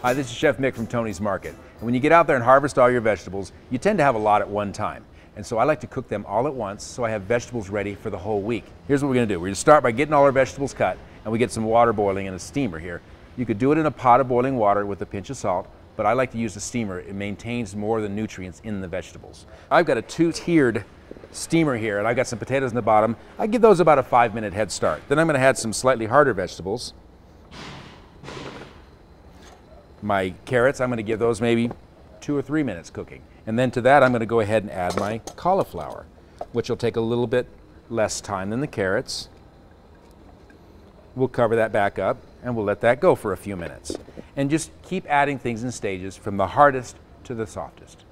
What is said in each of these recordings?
Hi, this is Chef Mick from Tony's Market. And when you get out there and harvest all your vegetables, you tend to have a lot at one time. And so I like to cook them all at once so I have vegetables ready for the whole week. Here's what we're going to do. We're going to start by getting all our vegetables cut, and we get some water boiling in a steamer here. You could do it in a pot of boiling water with a pinch of salt, but I like to use a steamer. It maintains more of the nutrients in the vegetables. I've got a two-tiered steamer here, and I've got some potatoes in the bottom. I give those about a 5-minute head start. Then I'm going to add some slightly harder vegetables. My carrots, I'm going to give those maybe 2 or 3 minutes cooking. And then to that, I'm going to go ahead and add my cauliflower, which will take a little bit less time than the carrots. We'll cover that back up, and we'll let that go for a few minutes. And just keep adding things in stages from the hardest to the softest.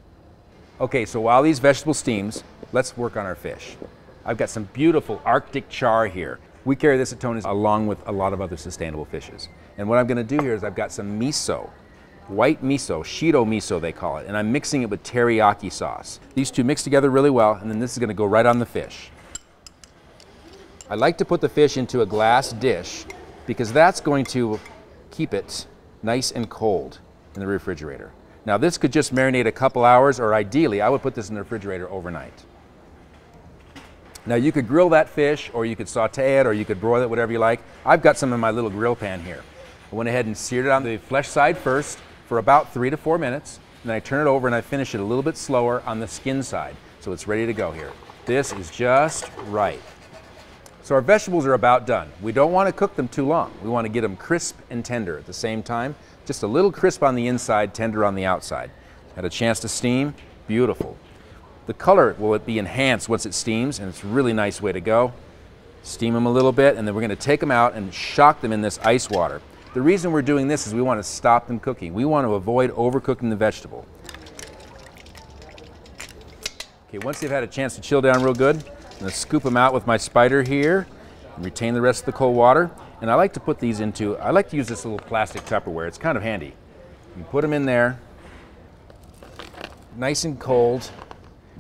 Okay, so while these vegetables steams, let's work on our fish. I've got some beautiful Arctic char here. We carry this at Tony's along with a lot of other sustainable fishes. And what I'm going to do here is I've got some miso, white miso, Shido miso they call it, and I'm mixing it with teriyaki sauce. These two mix together really well, and then this is going to go right on the fish. I like to put the fish into a glass dish because that's going to keep it nice and cold in the refrigerator. Now this could just marinate a couple hours, or ideally I would put this in the refrigerator overnight. Now you could grill that fish, or you could saute it, or you could broil it, whatever you like. I've got some in my little grill pan here. I went ahead and seared it on the flesh side first for about 3 to 4 minutes. And then I turn it over and I finish it a little bit slower on the skin side. So it's ready to go here. This is just right. So our vegetables are about done. We don't want to cook them too long. We want to get them crisp and tender at the same time. Just a little crisp on the inside, tender on the outside. Had a chance to steam? Beautiful. The color will be enhanced once it steams, and it's a really nice way to go. Steam them a little bit, and then we're going to take them out and shock them in this ice water. The reason we're doing this is we want to stop them cooking. We want to avoid overcooking the vegetable. Okay, once they've had a chance to chill down real good, I'm going to scoop them out with my spider here and retain the rest of the cold water. And I like to put these into, I like to use this little plastic Tupperware. It's kind of handy. You put them in there, nice and cold,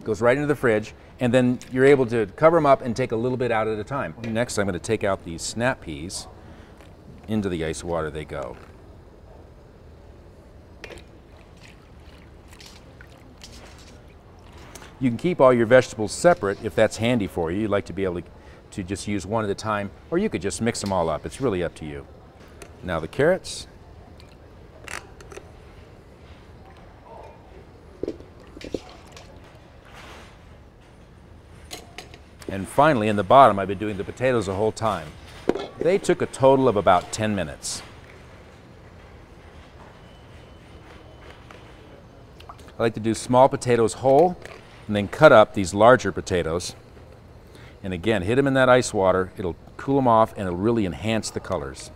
goes right into the fridge, and then you're able to cover them up and take a little bit out at a time. Next, I'm going to take out these snap peas. Into the ice water they go. You can keep all your vegetables separate if that's handy for you. You'd like to be able to just use one at a time, or you could just mix them all up. It's really up to you. Now the carrots. And finally, in the bottom, I've been doing the potatoes the whole time. They took a total of about 10 minutes. I like to do small potatoes whole and then cut up these larger potatoes. And again, hit them in that ice water. It'll cool them off and it'll really enhance the colors.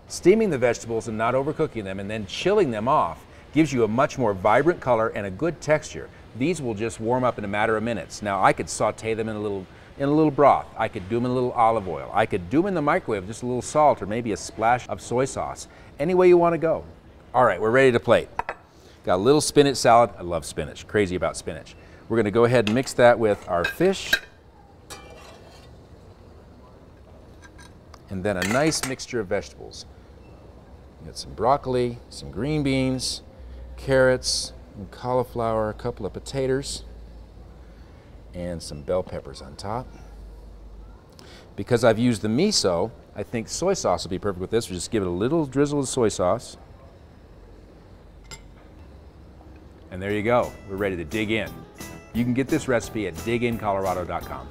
Steaming the vegetables and not overcooking them and then chilling them off gives you a much more vibrant color and a good texture. These will just warm up in a matter of minutes. Now I could saute them in a little broth. I could do them in a little olive oil. I could do them in the microwave, just a little salt or maybe a splash of soy sauce. Any way you want to go. All right, we're ready to plate. Got a little spinach salad. I love spinach, crazy about spinach. We're going to go ahead and mix that with our fish. And then a nice mixture of vegetables. Got some broccoli, some green beans, carrots, and cauliflower, a couple of potatoes, and some bell peppers on top. Because I've used the miso, I think soy sauce will be perfect with this. We'll just give it a little drizzle of soy sauce. And there you go. We're ready to dig in. You can get this recipe at digincolorado.com.